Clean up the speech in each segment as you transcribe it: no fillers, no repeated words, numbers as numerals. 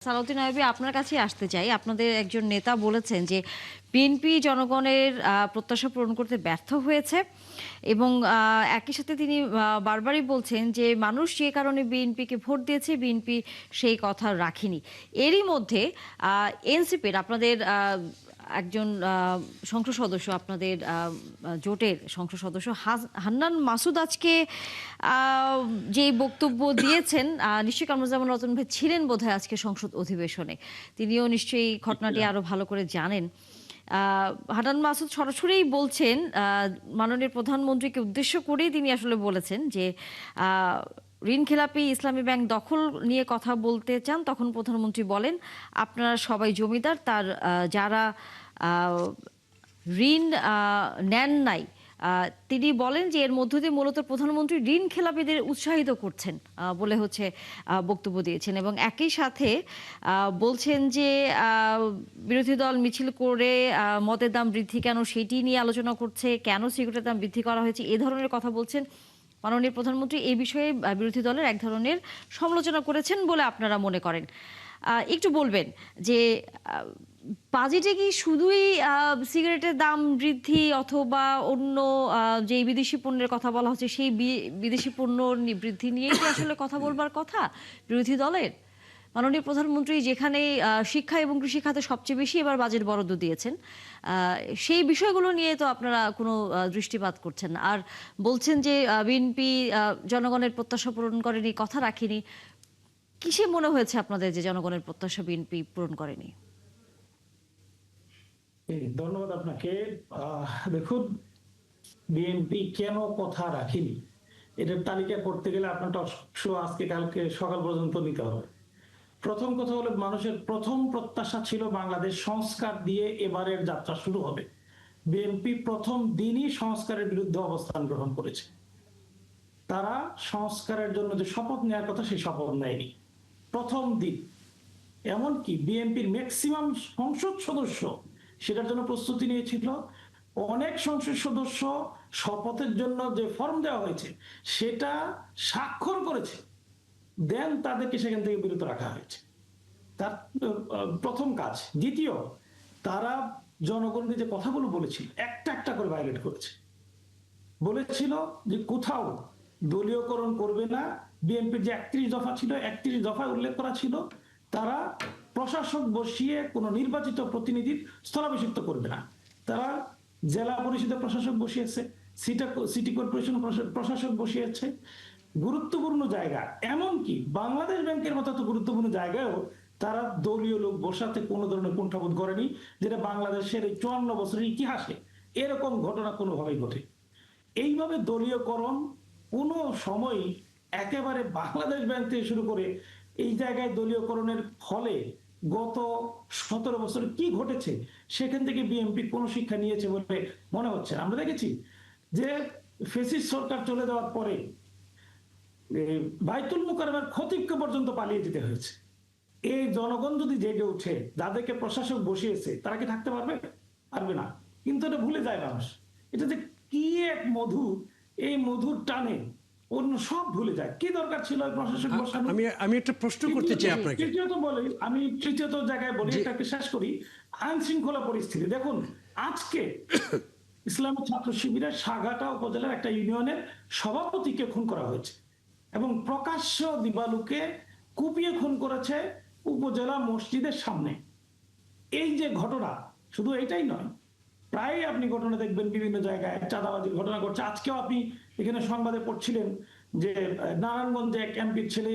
সালাউদ্দিন আইয়ুবী, আপনার কাছেই আসতে চাই। আপনাদের একজন নেতা বলেছেন যে বিএনপি জনগণের প্রত্যাশা পূরণ করতে ব্যর্থ হয়েছে এবং একই সাথে তিনি বারবারই বলছেন যে মানুষ যে কারণে বিএনপিকে ভোট দিয়েছে, বিএনপি সেই কথা রাখেনি। এরই মধ্যে এনসিপির আপনাদের একজন সংসদ সদস্য, আপনাদের জোটের সংসদ সদস্য হান্নান মাসুদ আজকে যে বক্তব্য দিয়েছেন, নিশ্চয়ই কামরুজ্জামান রতন ভাই ছিলেন বোধহয় আজকে সংসদ অধিবেশনে। তিনিও নিশ্চয়ই ঘটনাটি আরো ভালো করে জানেন। হান্নান মাসুদ সরাসরিই বলছেন, মাননীয় প্রধানমন্ত্রীকে উদ্দেশ্য করেই তিনি আসলে বলেছেন যে ঋণ খেলাপি ইসলামী ব্যাংক দখল নিয়ে কথা বলতে চান, তখন প্রধানমন্ত্রী বলেন আপনারা সবাই জমিদার, তার যারা ঋণ নেন নাই তিনি বলেন যে এর মধ্য দিয়ে মূলত প্রধানমন্ত্রী ঋণ খেলাপিদের উৎসাহিত করছেন বলে হচ্ছে বক্তব্য দিয়েছেন। এবং একই সাথে বলছেন যে বিরোধী দল মিছিল করে মদের দাম বৃদ্ধি কেন সেটি নিয়ে আলোচনা করছে, কেন সিগারেটের দাম বৃদ্ধি করা হয়েছে, এ ধরনের কথা বলছেন মাননীয় প্রধানমন্ত্রী। এই বিষয়ে বিরোধী দলের এক ধরনের সমালোচনা করেছেন বলে আপনারা মনে করেন। একটু বলবেন যে বাজেটে কি শুধুই সিগারেটের দাম বৃদ্ধি অথবা অন্য যে বিদেশি পণ্যের কথা বলা হচ্ছে সেই বিদেশি পণ্য বৃদ্ধি নিয়েই কি আসলে কথা বলবার কথা বিরোধী দলের? মাননীয় প্রধানমন্ত্রী যেখানে শিক্ষা এবং কৃষি খাতে সবচেয়ে বেশি এবার বাজেট বরাদ্দ দিয়েছেন, সেই বিষয়গুলো নিয়ে তো আপনারা কোনো দৃষ্টিপাত করছেন না, আর বলছেন যে বিএনপি জনগণের প্রত্যাশা পূরণ করেনি, কথা রাখেনি। কিসে মনে হয়েছে আপনাদের যে জনগণের প্রত্যাশা বিএনপি পূরণ করেনি? ধন্যবাদ আপনাকে। দেখুন, বিএনপি কেন কথা রাখেনি এটার তালিকা করতে গেলে আপনার আজকে কালকে সকাল পর্যন্ত নিতে হবে। প্রথম কথা হলো, মানুষের প্রথম প্রত্যাশা ছিল বাংলাদেশ সংস্কার দিয়ে এবারের যাত্রা শুরু হবে। বিএনপি প্রথম দিনই সংস্কারের বিরুদ্ধে অবস্থান গ্রহণ করেছে। তারা সংস্কারের জন্য যে শপথ নেওয়ার কথা সেই শপথ নেয়নি প্রথম দিন। এমনকি বিএনপির ম্যাক্সিমাম সংসদ সদস্য সেটার জন্য প্রস্তুতি নিয়েছিল। অনেক সংসদ সদস্য শপথের জন্য যে ফর্ম দেওয়া হয়েছে সেটা স্বাক্ষর করেছে, দেন তাদেরকে সেখান থেকে বিরত রাখা হয়েছে। তার প্রথম কাজ। দ্বিতীয়, তারা জনগণকে যে কথাগুলো বলেছিল একটা একটা করে ভায়োলেট করেছে। বলেছিল যে কোথাও দলীয়করণ করবে না। বিএনপির যে 31 দফা ছিল, 31 দফায় উল্লেখ করা ছিল তারা প্রশাসক বসিয়ে কোন নির্বাচিত প্রতিনিধির স্থলাভিষিক্ত করবে না। তারা জেলা পরিষদের প্রশাসক বসিয়েছে, সিটি কর্পোরেশন প্রশাসক বসিয়েছে। গুরুত্বপূর্ণ জায়গা, এমনকি বাংলাদেশ ব্যাংকের মতো তো গুরুত্বপূর্ণ জায়গায়ও তারা দলীয় লোক বসাতে কোনো ধরনের কুণ্ঠাবোধ করেনি, যেটা বাংলাদেশের এই 54 বছরের ইতিহাসে এরকম ঘটনা কোনোভাবেই ঘটে। এইভাবে দলীয়করণ কোনো সময় একেবারে বাংলাদেশ ব্যাংক থেকে শুরু করে এই জায়গায় দলীয়করণের ফলে গত 17 বছর কি ঘটেছে সেখান থেকে বিএনপি কোন শিক্ষা নিয়েছে বলে মনে হচ্ছে। আমরা দেখেছি যে ফেসিস্ট সরকার চলে যাওয়ার পরে বাইতুল মুকাররমের খতিবকে পর্যন্ত পালিয়ে যেতে হয়েছে। এই জনগণ যদি জেগে উঠে, যাদেরকে প্রশাসক বসিয়েছে তারা কি থাকতে পারবে? পারবে না। কিন্তু এটা ভুলে যায় মানুষ। এটা যে কি এক মধু, এই মধুর টানে অন্য সব ভুলে যায়। কি দরকার ছিল প্রশাসক বসানো? আমি একটা প্রশ্ন করতে চাই আপনাকে। তৃতীয়ত বলি, আমি তৃতীয়ত জায়গায় বলি, এটাকে শেষ করি। আইন শৃঙ্খলা পরিস্থিতি দেখুন, আজকে ইসলামী ছাত্র শিবিরের সাগাটা উপজেলার একটা ইউনিয়নের সভাপতিকে খুন করা হয়েছে এবং প্রকাশ্য দিবালুকে কুপিয়ে খুন করেছে উপজেলা মসজিদের সামনে। এই যে ঘটনা, শুধু এটাই নয়, প্রায় আপনি ঘটনা দেখবেন বিভিন্ন জায়গায় চাঁদাবাজির ঘটনা ঘটছে। আজকেও আপনি এখানে সংবাদে পড়ছিলেন যে নারায়ণগঞ্জে এক এমপির ছেলে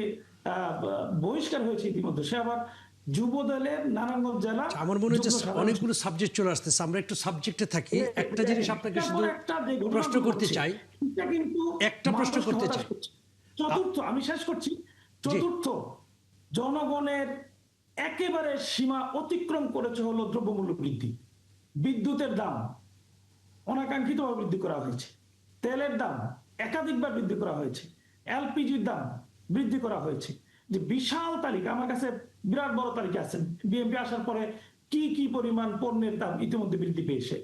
বহিষ্কার হয়েছে ইতিমধ্যে, সে আবার যুব দলের নারায়ণগঞ্জ জেলা। আমার মনে হচ্ছে অনেকগুলো সাবজেক্ট চলে আসতেছে, আমরা একটু সাবজেক্টে থাকি। একটা জিনিস আপনাকে শুধু প্রশ্ন করতে চাই, একটা প্রশ্ন করতে চাই। চতুর্থ, আমি শেষ করছি। চতুর্থ, জনগণের একেবারে সীমা অতিক্রম করেছে হলো দ্রব্যমূল্য বৃদ্ধি। বিদ্যুতের দাম অনাকাঙ্ক্ষিতভাবে বৃদ্ধি করা হয়েছে, তেলের দাম একাধিকবার বৃদ্ধি করা হয়েছে, এলপিজির দাম বৃদ্ধি করা হয়েছে। যে বিশাল তালিকা, আমার কাছে বিরাট বড় তালিকা আছে। বিএনপি আসার পরে কি কি পরিমাণ পণ্যের দাম ইতিমধ্যে বৃদ্ধি পেয়েছে।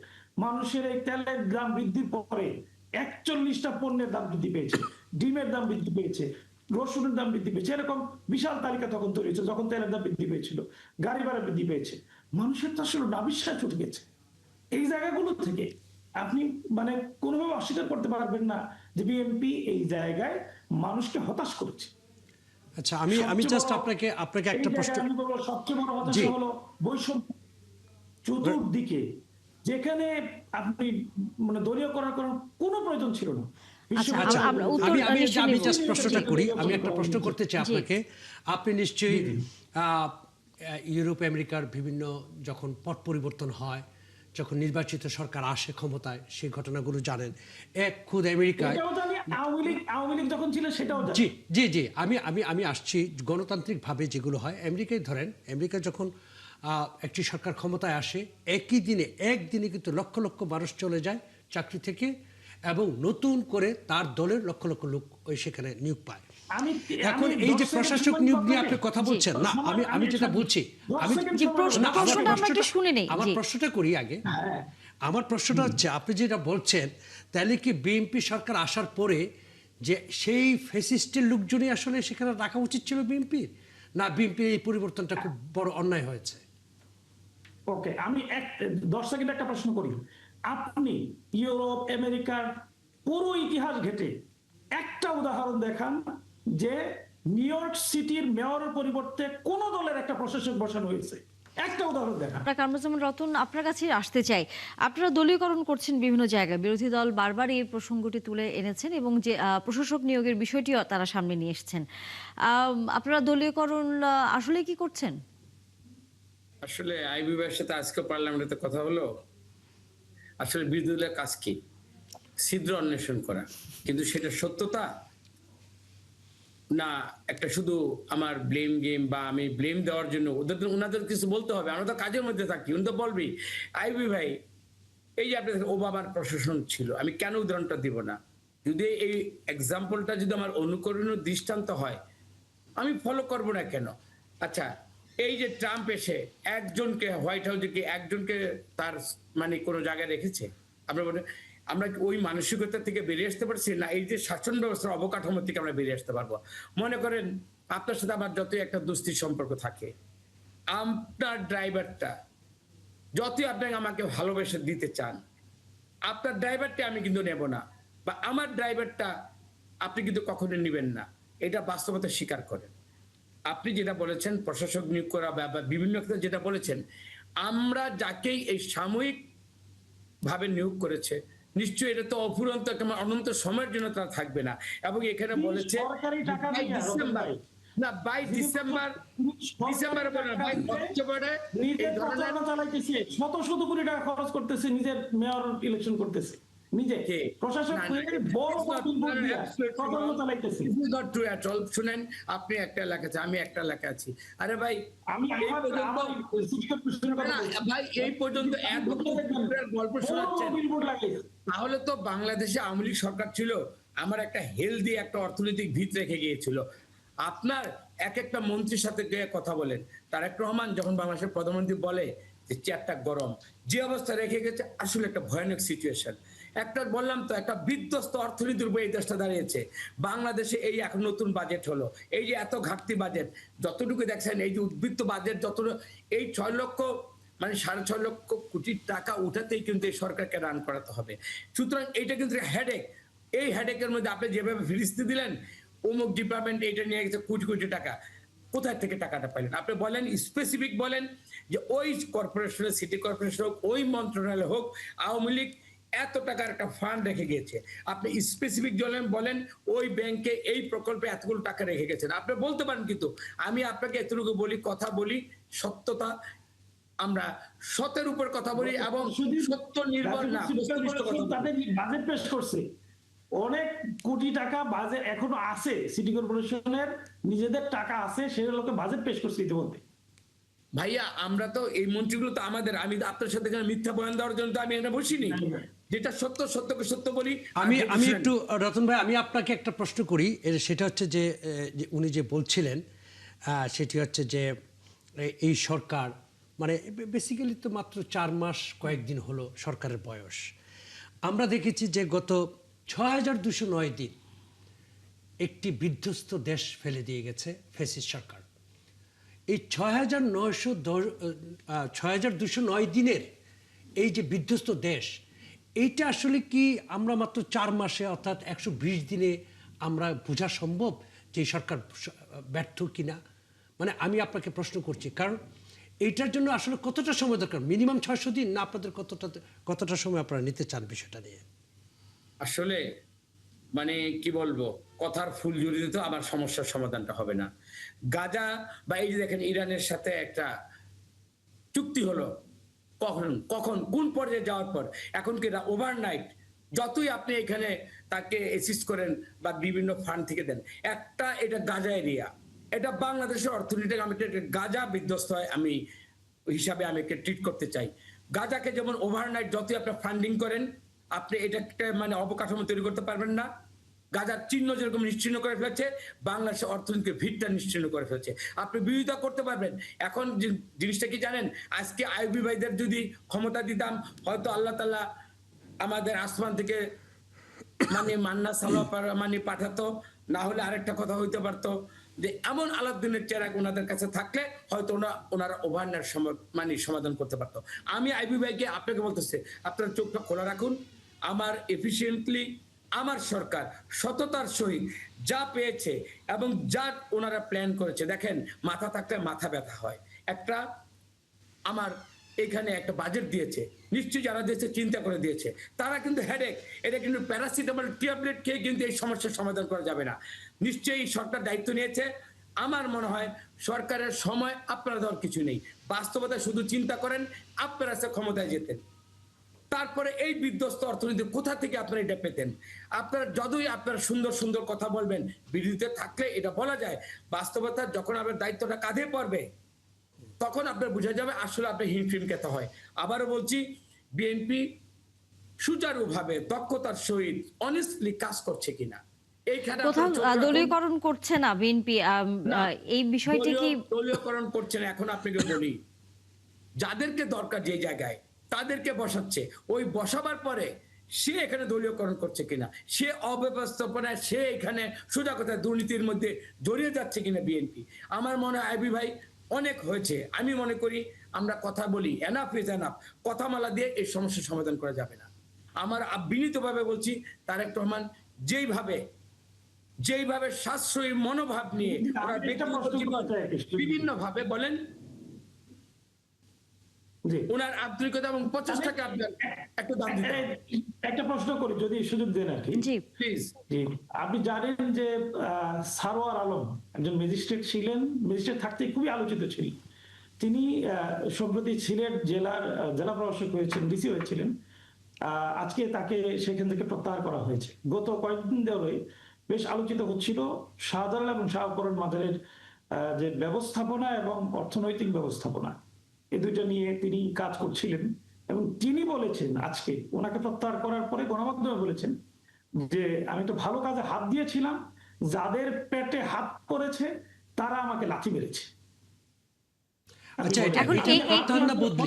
মানুষের এই তেলের দাম বৃদ্ধির পরে 41টা পণ্যের দাম বৃদ্ধি পেয়েছে, ডিমের দাম বৃদ্ধি পেয়েছে, রসুনের দাম বৃদ্ধি পেয়েছে, এরকম বিশাল তালিকা তখন তৈরি হয়েছে, যখন তেলের দাম বৃদ্ধি পেয়েছিল, গাড়ি ভাড়া বৃদ্ধি পেয়েছে, মানুষের তো আসলে নাবিশ্বাস উঠে গেছে। এই জায়গাগুলো থেকে আপনি মানে কোনোভাবে অস্বীকার করতে পারবেন না যে বিএনপি এই জায়গায় মানুষকে হতাশ করেছে। আচ্ছা, আমি জাস্ট আপনাকে একটা প্রশ্ন, আমি বলবো সবচেয়ে বড় জি, হতাশা হলো বৈষম্য চতুর্দিকে, যেখানে আপনি মানে দলীয়করণ করার কোনো প্রয়োজন ছিল না। আচ্ছা, আচ্ছা, আমরা উত্তর আমি নিশ্চয়ই আমি নিব। জাস্ট প্রশ্নটা করি, আমি একটা প্রশ্ন করতে চাই জি। আপনাকে। আপনি নিশ্চয়ই আহ, ইউরোপ আমেরিকার বিভিন্ন যখন পট পরিবর্তন হয়, যখন নির্বাচিত সরকার আসে ক্ষমতায়, সেই ঘটনাগুলো জানেন। খুদ আমেরিকায়, এটাও জানি, আওয়ামী লীগ যখন ছিল সেটাও জানি। জি জি জি, আমি আসছি গণতান্ত্রিকভাবে যেগুলো হয়। আমেরিকায় ধরেন, আমেরিকা যখন একটি সরকার ক্ষমতায় আসে, একদিনে কিন্তু লক্ষ লক্ষ মানুষ চলে যায় চাকরি থেকে, এবং নতুন করে তার দলের লক্ষ লক্ষ লোক ওই সেখানে নিয়োগ পায়। এখন এই যে প্রশাসক নিয়োগ নিয়ে আপনি কথা বলছেন, না আমি যেটা বলছি, আমি জি, প্রশ্নটা আমরা একটু শুনে নেই। আমার জি। প্রশ্নটা করি আগে। আমার প্রশ্নটা হচ্ছে, আপনি যেটা বলছেন, তাহলে কি বিএনপি সরকার আসার পরে যে সেই ফ্যাসিস্টের লোকজনই আসলে সেখানে রাখা উচিত ছিল বিএনপির, না বিএনপির এই পরিবর্তনটা খুব বড় অন্যায় হয়েছে? ওকে, আমি 10 সেকেন্ড একটা প্রশ্ন করি। আপনি ইউরোপ আমেরিকার পুরো ইতিহাস ঘেটে একটা উদাহরণ দেখান যে নিউ ইয়র্ক সিটির মেয়রের পরিবর্তে কোন দলের একটা প্রশাসক বসানো হয়েছে, একটা উদাহরণ দেখান। আপনার কামরুজ্জামান রতন, আপনার কাছে আসতে চাই। আপনারা দলীয়করণ করছেন বিভিন্ন জায়গায়, বিরোধী দল বারবার এই প্রসঙ্গটি তুলে এনেছেন এবং যে প্রশাসক নিয়োগের বিষয়টিও তারা সামনে নিয়ে এসেছেন। আপনারা দলীয়করণ আসলে কি করছেন? আসলে আইবি ভাইয়ের সাথে আজকে পার্লামেন্টে কথা হলো। আসলে বিরোধী দলের কাজ কি? ছিদ্র অন্বেষণ করা, কিন্তু সেটা সত্যতা না একটা শুধু আমার ব্লেম গেম, বা আমি ব্লেম দেওয়ার জন্য ওনাদের কিছু বলতে হবে। আমরা তো কাজের মধ্যে থাকি, উনি তো বলবি। আইবি ভাই, এই যে আপনি ওবামার প্রশাসন ছিল, আমি কেন উদাহরণটা দিব না? যদি এই এক্সাম্পলটা যদি আমার অনুকরণীয় দৃষ্টান্ত হয়, আমি ফলো করব না কেন? আচ্ছা, এই যে ট্রাম্প এসে একজনকে হোয়াইট হাউসে কি একজনকে তার মানে কোনো জায়গায় রেখেছে? আমরা বলে আমরা কি ওই মানসিকতা থেকে বেরিয়ে আসতে পারছি না? এই যে শাসন ব্যবস্থার অবকাঠামো থেকে আমরা বেরিয়ে আসতে পারবো? মনে করেন আপনার সাথে আমার যতই একটা দোস্তির সম্পর্ক থাকে, আপনার ড্রাইভারটা যতই আপনাকে আমাকে ভালোবেসে দিতে চান, আপনার ড্রাইভারটা আমি কিন্তু নেব না, বা আমার ড্রাইভারটা আপনি কিন্তু কখনো নেবেন না। এটা বাস্তবতা স্বীকার করেন। আপনি যেটা বলেছেন প্রশাসক নিয়োগ করা বা বিভিন্ন ক্ষেত্রে যেটা বলেছেন, আমরা যাকেই এই সাময়িক ভাবে নিয়োগ করেছে, নিশ্চয়ই এটা তো অফুরন্ত অনন্ত সময়ের জন্য তারা থাকবে না। এবং এখানে বলেছে সরকারি টাকা বাই দিয়ে ডিসেম্বর, না বাই ডিসেম্বর, ডিসেম্বরে বলেন বাই অক্টোবরে এই ধরনের চালাইতেছে, শত শত কোটি টাকা খরচ করতেছে, নিজের মেয়র ইলেকশন করতেছে নিজে, প্রশাসক বড় চালাইতেছে। শুনেন, আপনি একটা এলাকাতে, আমি একটা এলাকা আছি। আরে ভাই, আমি ভাই এই পর্যন্ত এত গল্প শোনাচ্ছেন, তাহলে তো বাংলাদেশে আওয়ামী লীগ সরকার ছিল, আমার একটা হেলদি একটা অর্থনৈতিক ভিত রেখে গিয়েছিল। আপনার এক একটা মন্ত্রীর সাথে গিয়ে কথা বলেন, তারেক রহমান যখন বাংলাদেশের প্রধানমন্ত্রী বলে যে চেয়ারটা গরম, যে অবস্থা রেখে গেছে, আসলে একটা ভয়ানক সিচুয়েশন। একটা বললাম তো, একটা বিধ্বস্ত অর্থনীতির উপর এই দেশটা দাঁড়িয়েছে। বাংলাদেশে এই এখন নতুন বাজেট হলো, এই যে এত ঘাটতি বাজেট, যতটুকু দেখছেন এই যে উদ্বৃত্ত বাজেট, যতটুকু এই 6 লক্ষ মানে 6.5 লক্ষ কোটি টাকা উঠাতেই কিন্তু এই সরকারকে রান করাতে হবে। সুতরাং এইটা কিন্তু হেডেক। এই হেডেকের মধ্যে আপনি যেভাবে ফিরিস্তি দিলেন, অমুক ডিপার্টমেন্ট এটা নিয়ে গেছে কোটি কোটি টাকা, কোথায় থেকে টাকাটা পাইলেন? আপনি বলেন, স্পেসিফিক বলেন যে ওই কর্পোরেশনের, সিটি কর্পোরেশন হোক, ওই মন্ত্রণালয় হোক, আওয়ামী লীগ এত টাকার একটা ফান্ড রেখে গিয়েছে। আপনি স্পেসিফিক বলেন ওই ব্যাংকে এই প্রকল্পে এতগুলো টাকা রেখে গেছেন, আপনি বলতে পারেন। কিন্তু আমি আপনাকে এতটুকু বলি, কথা বলি সত্যতা, আমরা সতের উপর কথা বলি এবং সত্য নির্ভর না, তাদের বাজেট পেশ করছে, অনেক কোটি টাকা বাজেট এখনো আছে, সিটি কর্পোরেশনের নিজেদের টাকা আছে, সেটা লোকে বাজেট পেশ করছে ইতিমধ্যে। ভাইয়া, আমরা তো এই মন্ত্রীগুলো তো আমাদের, আমি তো আপনার সাথে মিথ্যা বয়ান দেওয়ার জন্য তো আমি এখানে বসিনি। যেটা সত্য, সত্যকে সত্য বলি। আমি একটু রতন ভাই, আমি আপনাকে একটা প্রশ্ন করি। সেটা হচ্ছে যে উনি যে বলছিলেন, সেটি হচ্ছে যে এই সরকার মানে বেসিক্যালি তো মাত্র 4 মাস কয়েকদিন হলো সরকারের বয়স। আমরা দেখেছি যে গত 6209 দিন একটি বিধ্বস্ত দেশ ফেলে দিয়ে গেছে ফ্যাসিস্ট সরকার। এই ৬,২০৯ দিনের এই যে বিধ্বস্ত দেশ, এইটা আসলে কি আমরা মাত্র 4 মাসে অর্থাৎ 120 দিনে আমরা বোঝা সম্ভব যে এই সরকার ব্যর্থ কিনা? মানে আমি আপনাকে প্রশ্ন করছি, কারণ এইটার জন্য আসলে কতটা সময় দরকার? মিনিমাম 600 দিন, না আপনাদের কতটা সময় আপনারা নিতে চান বিষয়টা নিয়ে? আসলে মানে কি বলবো, কথার ফুল জুড়ে দিতে আমার সমস্যার সমাধানটা হবে না। গাজা বা এই যে দেখেন ইরানের সাথে একটা চুক্তি হলো, কখন কখন কোন পর্যায়ে যাওয়ার পর, এখন কি ওভারনাইট যতই আপনি এখানে তাকে অ্যাসিস্ট করেন বা বিভিন্ন ফান্ড থেকে দেন, একটা এটা গাজা এরিয়া, এটা বাংলাদেশের অর্থনীতিকে আমি গাজা বিধ্বস্ত হয় আমি হিসাবে আমি একে ট্রিট করতে চাই। গাজাকে যেমন ওভারনাইট যতই আপনি ফান্ডিং করেন, আপনি এটাকে মানে অবকাঠামো তৈরি করতে পারবেন না। গাজার চিহ্ন যেরকম নিশ্চিহ্ন করে ফেলেছে, বাংলাদেশের অর্থনীতিকে ভিতটা নিশ্চিহ্ন করে ফেলেছে। আপনি বিরোধিতা করতে পারবেন। এখন জিনিসটা কি জানেন, আজকে আইবি ভাইদের যদি ক্ষমতা দিতাম, হয়তো আল্লাহ তাআলা আমাদের আসমান থেকে মানে মান্না সালোয়া মানে পাঠাতো, না হলে আরেকটা কথা হইতে পারতো যে এমন আলাউদ্দিনের চেরাগ ওনাদের কাছে থাকলে হয়তো ওনারা ওভারনাইট মানে সমাধান করতে পারতো। আমি আইবি ভাইকে আপনাকে বলতেছি, আপনার চোখটা খোলা রাখুন। আমার এফিসিয়েন্টলি আমার সরকার সততার সহিত যা পেয়েছে এবং যা ওনারা প্ল্যান করেছে, দেখেন মাথা থাকলে মাথা ব্যথা হয়। একটা আমার এখানে একটা বাজেট দিয়েছে, নিশ্চয়ই যারা দিয়েছে চিন্তা করে দিয়েছে, তারা কিন্তু হেডেক, এটা কিন্তু প্যারাসিটামল ট্যাবলেট খেয়ে কিন্তু এই সমস্যার সমাধান করা যাবে না। নিশ্চয়ই সরকার দায়িত্ব নিয়েছে। আমার মনে হয় সরকারের সময় আপনারা দেওয়ার কিছু নেই, বাস্তবতা শুধু চিন্তা করেন আপনারা সে ক্ষমতায় যেতেন, তারপরে এই বিধ্বস্ত অর্থনীতি কোথা থেকে আপনারা এটা পেতেন? আপনারা যতই আপনারা সুন্দর সুন্দর কথা বলবেন, বিরোধীতে থাকলে এটা বলা যায়, বাস্তবতা যখন আপনার দায়িত্বটা কাঁধে পড়বে তখন আপনার বোঝা যাবে আসলে আপনি হিমফিম খেতে হয়। আবারও বলছি, বিএনপি সুচারুভাবে দক্ষতার সহিত অনেস্টলি কাজ করছে কিনা এইখানে কোথাও দলীয়করণ করছে না বিএনপি, এই বিষয়টি কি দলীয়করণ করছে না। এখন আপনাকে বলি, যাদেরকে দরকার যে জায়গায় তাদেরকে বসাচ্ছে, ওই বসাবার পরে সে এখানে দলীয়করণ করছে কিনা, সে অব্যবস্থাপনায়, সে এখানে সোজা কথা দুর্নীতির মধ্যে জড়িয়ে যাচ্ছে কিনা বিএনপি। আমার মনে হয় আইবি ভাই অনেক হয়েছে। আমি মনে করি আমরা কথা বলি, এনাফ ইজ এনাফ। কথামালা দিয়ে এই সমস্যার সমাধান করা যাবে না। আমার বিনীতভাবে বলছি, তারেক রহমান যেইভাবে সাশ্রয়ী মনোভাব নিয়ে ওরা ব্যক্তিগত জীবন বিভিন্ন ভাবে বলেন, ওনার আন্তরিকতা এবং প্রচেষ্টাকে আপনার একটু দাম দিতে হবে। একটা প্রশ্ন করি যদি সুযোগ দেন আর কি। জি প্লিজ। আপনি জানেন যে সারোয়ার আলম একজন ম্যাজিস্ট্রেট ছিলেন, ম্যাজিস্ট্রেট থাকতে খুবই আলোচিত ছিলেন। তিনি সম্প্রতি সিলেট জেলা প্রশাসক হয়েছেন, ডিসি হয়েছিলেন। আজকে তাকে সেখান থেকে প্রত্যাহার করা হয়েছে। গত কয়েকদিন ধরে বেশ আলোচিত হচ্ছিল শাহজালাল এবং শাহপরান মাজারের যে ব্যবস্থাপনা এবং অর্থনৈতিক ব্যবস্থাপনা, এই দুইটা নিয়ে তিনি কাজ করছিলেন। এবং তিনি বলেছেন আজকে ওনাকে প্রত্যাহার করার পরে গণমাধ্যমে বলেছেন যে আমি তো ভালো কাজে হাত দিয়েছিলাম, যাদের পেটে হাত পড়েছে তারা আমাকে লাথি মেরেছে। আচ্ছা, এখন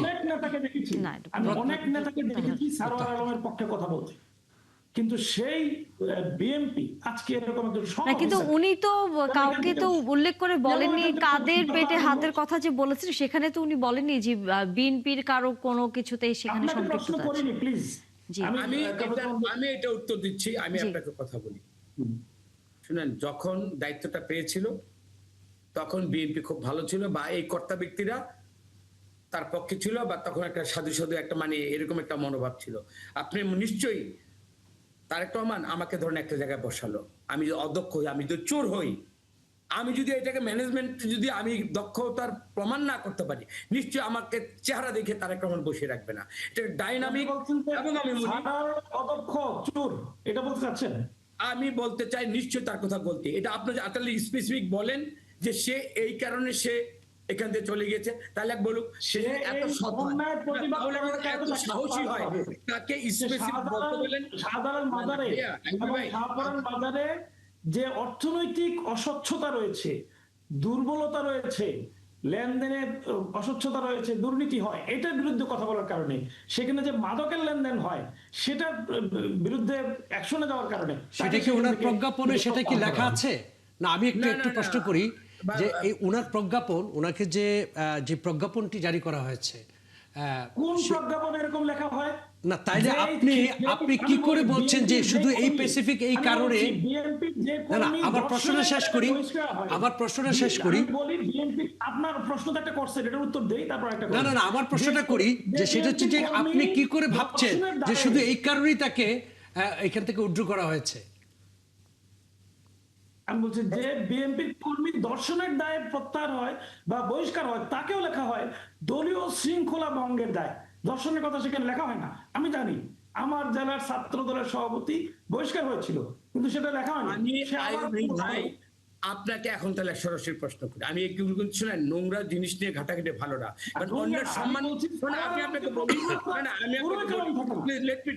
অনেক নেতাকে দেখেছি, আমি অনেক নেতাকে দেখেছি সারোয়ার আলমের পক্ষে কথা বলতে, কিন্তু সেই বিএনপি আজকে এরকম একজন না, কিন্তু উনি তো কাউকে তো উল্লেখ করে বলেননি কাদের পেটে হাতের কথা যে বলেছেন, সেখানে তো উনি বলেননি যে বিএনপির কারো কোনো কিছুতেই সেখানে সম্পৃক্ততা আছে। প্লিজ জি আমি এটা উত্তর দিচ্ছি। আমি আপনাকে কথা বলি, শুনেন। যখন দায়িত্বটা পেয়েছিল তখন বিএনপি খুব ভালো ছিল, বা এই কর্তা ব্যক্তিরা তার পক্ষে ছিল, বা তখন একটা সাধু সাধু একটা মানে এরকম একটা মনোভাব ছিল। আপনি নিশ্চয়ই তারেক রহমান আমাকে ধরেন একটা জায়গায় বসালো, আমি যদি অদক্ষ হই, আমি যদি চোর হই, আমি যদি এটাকে ম্যানেজমেন্ট যদি আমি দক্ষতার প্রমাণ না করতে পারি, নিশ্চয়ই আমাকে চেহারা দেখে তারেক রহমান বসিয়ে রাখবে না। এটা ডাইনামিক। এবং আমি অদক্ষ চোর এটা বলতে চাচ্ছেন? আমি বলতে চাই নিশ্চয়ই তার কথা বলতে, এটা আপনি আসলে স্পেসিফিক বলেন যে সে এই কারণে সে এখান থেকে চলে গেছে, তাহলে বলুক সে এত সৎ এত সাহসী হয়, তাকে স্পেসিফিক বলতে বলেন। সাধারণ বাজারে যে অর্থনৈতিক অস্বচ্ছতা রয়েছে, দুর্বলতা রয়েছে, লেনদেনে অস্বচ্ছতা রয়েছে, দুর্নীতি হয়, এটার বিরুদ্ধে কথা বলার কারণে, সেখানে যে মাদকের লেনদেন হয় সেটার বিরুদ্ধে অ্যাকশনে যাওয়ার কারণে সেটা তাকে কি সেখান ওনার থেকে প্রজ্ঞাপনে সেটা কি প্রত্যাহার লেখা করা হবে। আছে? না আমি একটু না, একটু না, প্রশ্ন না। করি বা- যে এই ওনার প্রজ্ঞাপন, ওনাকে যে যে প্রজ্ঞাপনটি জারি করা হয়েছে, কোন প্রজ্ঞাপন এরকম লেখা হয়? না তাইলে যেই- আপনি যেই- আপনি কি আমি করে বলি, বলছেন যে BNP শুধু এই কর্মী, স্পেসিফিক এই আমি কারণে? বলছি, BNP যে না না কর্মী আমার প্রশ্নটা ধর্ষণের শেষ কারণে করি, বহিষ্কার হয়। আমার প্রশ্নটা শেষ করি। আমি বলি বিএনপি, আপনার প্রশ্ন তো একটা করছেন, এটার উত্তর দেই, তারপর একটা না না না আমার প্রশ্নটা করি যে সেটা হচ্ছে যে আপনি কি করে ভাবছেন যে শুধু এই কারণেই তাকে এখান থেকে উইথড্র করা হয়েছে? আমি বলছি যে বিএনপির কর্মী দর্শনের দায়ে প্রত্যাহার হয় বা বহিষ্কার হয়, তাকেও লেখা হয় দলীয় শৃঙ্খলা ভঙ্গের দায়। দর্শনের কথা সেখানে লেখা হয় না। আমি জানি আমার জেলার ছাত্র দলের সভাপতি বহিষ্কার হয়েছিল, কিন্তু সেটা লেখা হয়নি। আমি সে আবার আইয়ুব ভাই আপনাকে এখন তাহলে সরাসরি প্রশ্ন করি, আমি একটু শুনেন, নোংরা জিনিস নিয়ে ঘাটাঘাটি ভালো না, কারণ অন্যের সম্মান, শোনেন, আমি আপনাকে বলি, না না আমি আপনাকে বলি, please let me-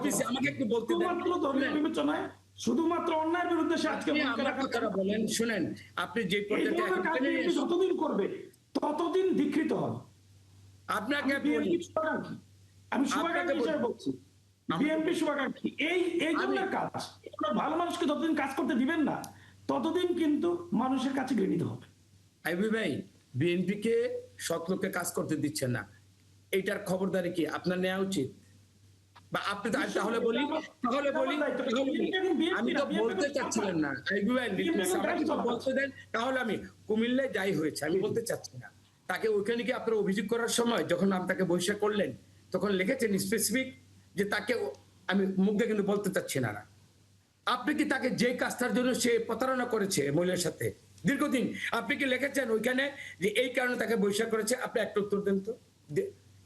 please আমাকে একটু বলতে দেন। শুধুমাত্র দলীয় বিবেচনায়, শুধুমাত্র অন্যায়ের বিরুদ্ধে সে আজকে আপনি ভূমিকা আমার রাখার কথাটা বলেন, শুনেন, আপনি যে এই পর্যায়ে ধরনের কাজ এখন টেনে নিয়ে বিএনপি যতদিন করবে ততদিন দীক্ষিত হবে। আপনাকে আমি বলি, বিএনপি শুভাকাঙ্ক্ষী, আমি শুভাকাঙ্ক্ষী আপনাকে হিসেবে বলি। বলছি, বিএনপি শুভাকাঙ্ক্ষী। এই ধরনের কাজ, আপনার ভালো মানুষকে যতদিন কাজ করতে দিবেন না, ততদিন কিন্তু মানুষের কাছে ঘৃণিত হবে। আইবি ভাই, বিএনপি কে সৎ লোককে কাজ করতে দিচ্ছেন না, এইটার খবরদারি কি আপনার নেওয়া উচিত? বা আপনি তাহলে বলি, আমি তো বলতে চাচ্ছিলেন না আইবি ভাই, আমাকে তো বলতে দেন, তাহলে আমি কুমিল্লায় যাই হয়েছে আমি বলতে চাচ্ছি না, তাকে ওইখানে কি আপনারা অভিযোগ করার সময় যখন তাকে বহিষ্কার করলেন তখন লিখেছেন স্পেসিফিক যে তাকে, আমি মুখ দিয়ে কিন্তু বলতে চাচ্ছি না, আপনি কি তাকে যে কাজটার জন্য সে প্রতারণা করেছে মহিলার সাথে দীর্ঘদিন, আপনি কি লিখেছেন ওইখানে যে এই কারণে তাকে বহিষ্কার করেছে? আপনি একটা উত্তর দেন তো,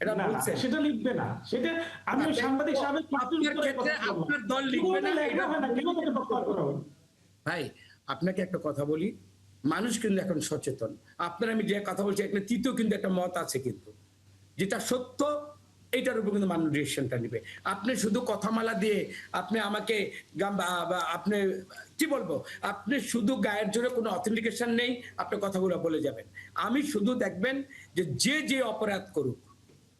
এটা না, বলছেন? সেটা লিখবে না, সেটা আমি সাংবাদিক সাহেবের আপনার ক্ষেত্রে আপনার দল লিখবে না, এটা ভাই আপনাকে একটা কথা বলি, মানুষ কিন্তু এখন সচেতন, আপনার আমি যে কথা বলছি একটা তৃতীয় কিন্তু একটা মত আছে, কিন্তু যেটা সত্য এইটার উপর কিন্তু মানুষ ডিসিশনটা নিবে। আপনি শুধু কথামালা দিয়ে আপনি আমাকে আপনি কি বলবো, আপনি শুধু গায়ের জোরে কোনো অথেন্টিকেশন নেই, আপনি কথাগুলো বলে যাবেন। আমি শুধু দেখবেন যে যে অপরাধ করুক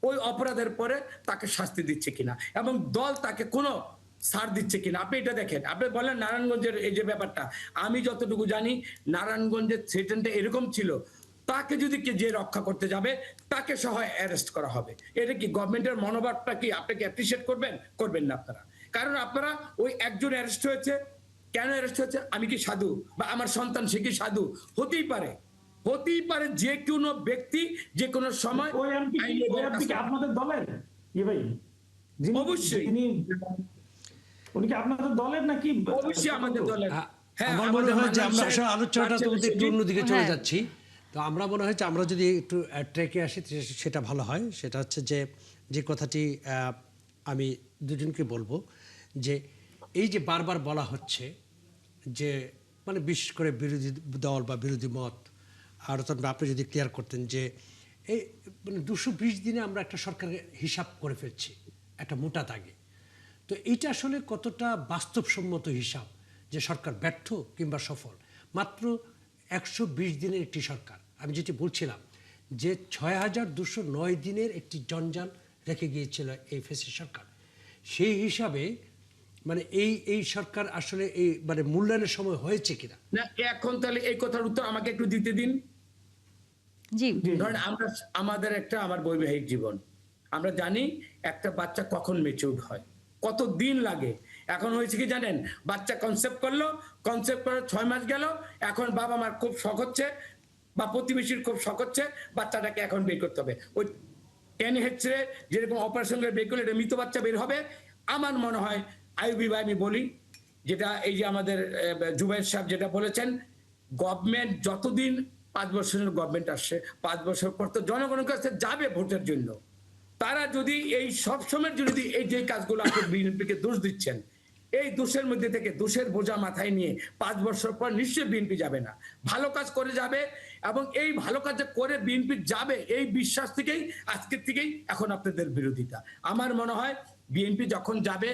ওই অপরাধের পরে তাকে শাস্তি দিচ্ছে কিনা এবং দল তাকে কোনো ছাড় দিচ্ছে কিনা, আপনি এটা দেখেন। আপনি বলেন নারায়ণগঞ্জের এই যে ব্যাপারটা, আমি যতটুকু জানি নারায়ণগঞ্জের সেটেনটা এরকম ছিল, তাকে যদি যে রক্ষা করতে যাবে তাকে সহ অ্যারেস্ট করা হবে। এটা কি গভর্নমেন্টের মনোভাবটা কি আপনি কি অ্যাপ্রিশিয়েট করবেন? করবেন না আপনারা, কারণ আপনারা ওই একজন অ্যারেস্ট হয়েছে, কেন অ্যারেস্ট হয়েছে? আমি কি সাধু বা আমার সন্তান সে কি সাধু? হতেই পারে, হতেই পারে যে কোনো ব্যক্তি যে কোনো সময় ওই এমপি কি আপনাদের দলের? ভাই অবশ্যই উনি কি আপনাদের দলের নাকি? অবশ্যই আমাদের দলের। হ্যাঁ, আমার মনে হয় যে আমরা আসলে আলোচনাটা তো বাচ্চা একটু অন্যদিকে চলে হ্যাঁ। যাচ্ছি। তো আমরা মনে হয় যে আমরা যদি একটু ট্র্যাকে আসি সেটা ভালো হয়। সেটা হচ্ছে যে কথাটি আমি দুজনকে বলবো যে এই যে বারবার বলা হচ্ছে যে মানে বিশেষ করে বিরোধী দল বা বিরোধী মত, আর আপনি যদি ক্লিয়ার করতেন যে এই মানে 220 দিনে আমরা একটা সরকারের হিসাব করে ফেলছি একটা মোটা দাগে, তো এইটা আসলে কতটা বাস্তবসম্মত হিসাব যে সরকার ব্যর্থ কিংবা সফল? মাত্র 120 দিনের একটি সরকার, আমি যেটি বলছিলাম যে 6209 দিনের একটি জঞ্জাল রেখে গিয়েছিল এই ফ্যাসিস্ট সরকার, সেই হিসাবে মানে এই সরকার আসলে এই মানে মূল্যায়নের সময় হয়েছে কিনা? না, এখন তাহলে এই কথার উত্তর আমাকে একটু দিতে দিন। জি ধরেন আমাদের আমার বৈবাহিক জীবন, আমরা জানি একটা বাচ্চা কখন ম্যাচিউরড হয়, কত দিন লাগে। এখন হয়েছে কি জানেন, বাচ্চা কনসেপ্ট করলো, কনসেপ্ট করে 6 মাস গেল, এখন বাবা মার খুব শখ হচ্ছে বা প্রতিবেশীর খুব শখ হচ্ছে বাচ্চাটাকে এখন বের করতে হবে। ওই 10 হেডসে যেরকম অপারেশন করে বের করলে এটা মৃত বাচ্চা বের হবে। আমার মনে হয় আইয়ুবী ভাই আমি বলি, যেটা এই যে আমাদের জুবাইর সাহেব যেটা বলেছেন, গভর্নমেন্ট যতদিন 5 বছরের গভর্নমেন্ট আসছে, 5 বছর পর তো জনগণের কাছে যাবে ভোটের জন্য। তারা যদি এই সব সময়ের জন্য এই যে কাজগুলো আপনি বিএনপিকে দোষ দিচ্ছেন, এই দোষের মধ্যে থেকে দোষের বোঝা মাথায় নিয়ে 5 বছর পর নিশ্চয়ই বিএনপি যাবে না, ভালো কাজ করে যাবে। এবং এই ভালো কাজ করে বিএনপি যাবে এই বিশ্বাস থেকেই আজকের থেকেই এখন আপনাদের বিরোধিতা। আমার মনে হয় বিএনপি যখন যাবে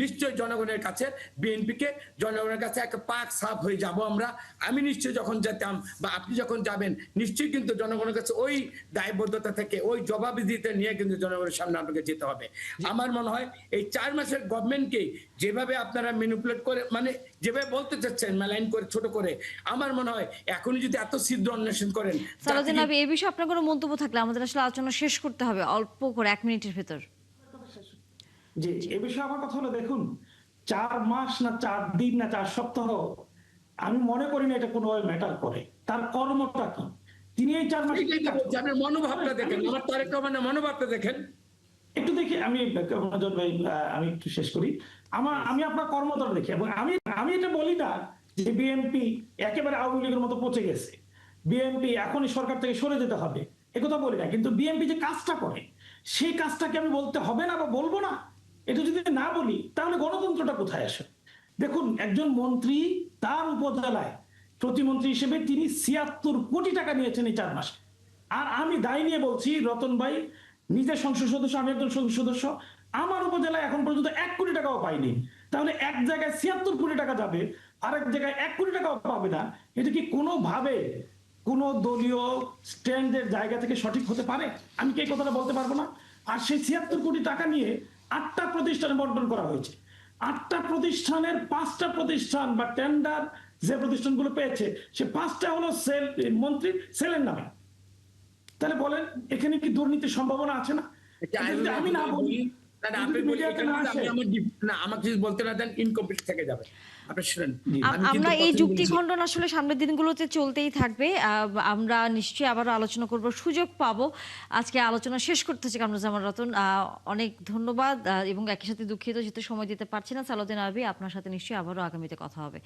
নিশ্চয়ই জনগণের কাছে বিএনপিকে জনগণের কাছে একটা পাক সাফ হয়ে যাব আমরা। আমি নিশ্চয়ই যখন যেতাম বা আপনি যখন যাবেন নিশ্চয়ই কিন্তু জনগণের কাছে ওই দায়বদ্ধতা থেকে ওই জবাবদিহিতা নিয়ে কিন্তু জনগণের সামনে আপনাকে যেতে হবে। আমার মনে হয় এই 4 মাসের গভর্নমেন্টকে যেভাবে আপনারা ম্যানিপুলেট করে মানে যেভাবে বলতে চাচ্ছেন মেলাইন করে ছোট করে, আমার মনে হয় এখনই যদি এত ছিদ্র অন্বেষণ করেন সালাউদ্দিন আবি, এই বিষয়ে আপনার কোনো মন্তব্য থাকলে আমাদের আসলে আলোচনা শেষ করতে হবে অল্প করে 1 মিনিটের ভেতর। যে এ বিষয়ে আমার কথা হলো, দেখুন 4 মাস না 4 দিন না 4 সপ্তাহ, আমি মনে করি না এটা কোনোভাবে ম্যাটার করে। তার কর্মটা কি, তিনি এই 4 মাসে কি কাজ করেছেন? আপনার মনোভাবটা দেখেন, আমার তারেক রহমানের মনোভাবটা দেখেন। একটু দেখি আমি মনোজন ভাই, আমি একটু শেষ করি। আমি আপনার কর্মটা দেখি, এবং আমি এটা বলি না যে বিএনপি একেবারে আওয়ামী লীগের মতো পচে গেছে, বিএনপি এখনই সরকার থেকে সরে যেতে হবে, একথা বলি না। কিন্তু বিএনপি যে কাজটা করে সেই কাজটাকে আমি বলতে হবে না বা বলবো না, এটা যদি না বলি তাহলে গণতন্ত্রটা কোথায় আসে? দেখুন, একজন মন্ত্রী তার উপজেলায় প্রতিমন্ত্রী হিসেবে তিনি 76 কোটি টাকা নিয়েছেন এই 4 মাসে। আর আমি দায় নিয়ে বলছি, রতন ভাই নিজের সংসদ সদস্য, আমি একজন সংসদ সদস্য, আমার উপজেলায় এখন পর্যন্ত 1 কোটি টাকাও পাইনি। তাহলে এক জায়গায় 76 কোটি টাকা যাবে, আরেক জায়গায় 1 কোটি টাকাও পাবে না, এটা কি কোনোভাবে কোন দলীয় স্ট্যান্ডের জায়গা থেকে সঠিক হতে পারে? আমি কি এই কথাটা বলতে পারবো না? আর সেই 76 কোটি টাকা নিয়ে 8টা প্রতিষ্ঠানে বন্টন করা হয়েছে। 8টা প্রতিষ্ঠানের 5টা প্রতিষ্ঠান বা টেন্ডার যে প্রতিষ্ঠানগুলো পেয়েছে সে 5টা হলো সেল, মন্ত্রীর সেলের নামে। তাহলে বলেন এখানে কি দুর্নীতির সম্ভাবনা আছে না? এটা যদি আমি না বলি, আমাকে যদি বলতে না দেন ইনকমপ্লিট থেকে যাবে। আপনি শুনেন, আমরা এই যুক্তি খণ্ডন আসলে সামনের দিনগুলোতে চলতেই থাকবে। আমরা নিশ্চয়ই আবারও আলোচনা করব, সুযোগ পাবো। আজকে আলোচনা শেষ করতে হচ্ছে কামরুজ্জামান রতন, অনেক ধন্যবাদ এবং একই সাথে দুঃখিত যেহেতু সময় দিতে পারছি না। সালাউদ্দিন আবি, আপনার সাথে নিশ্চয়ই আবারও আগামীতে কথা হবে।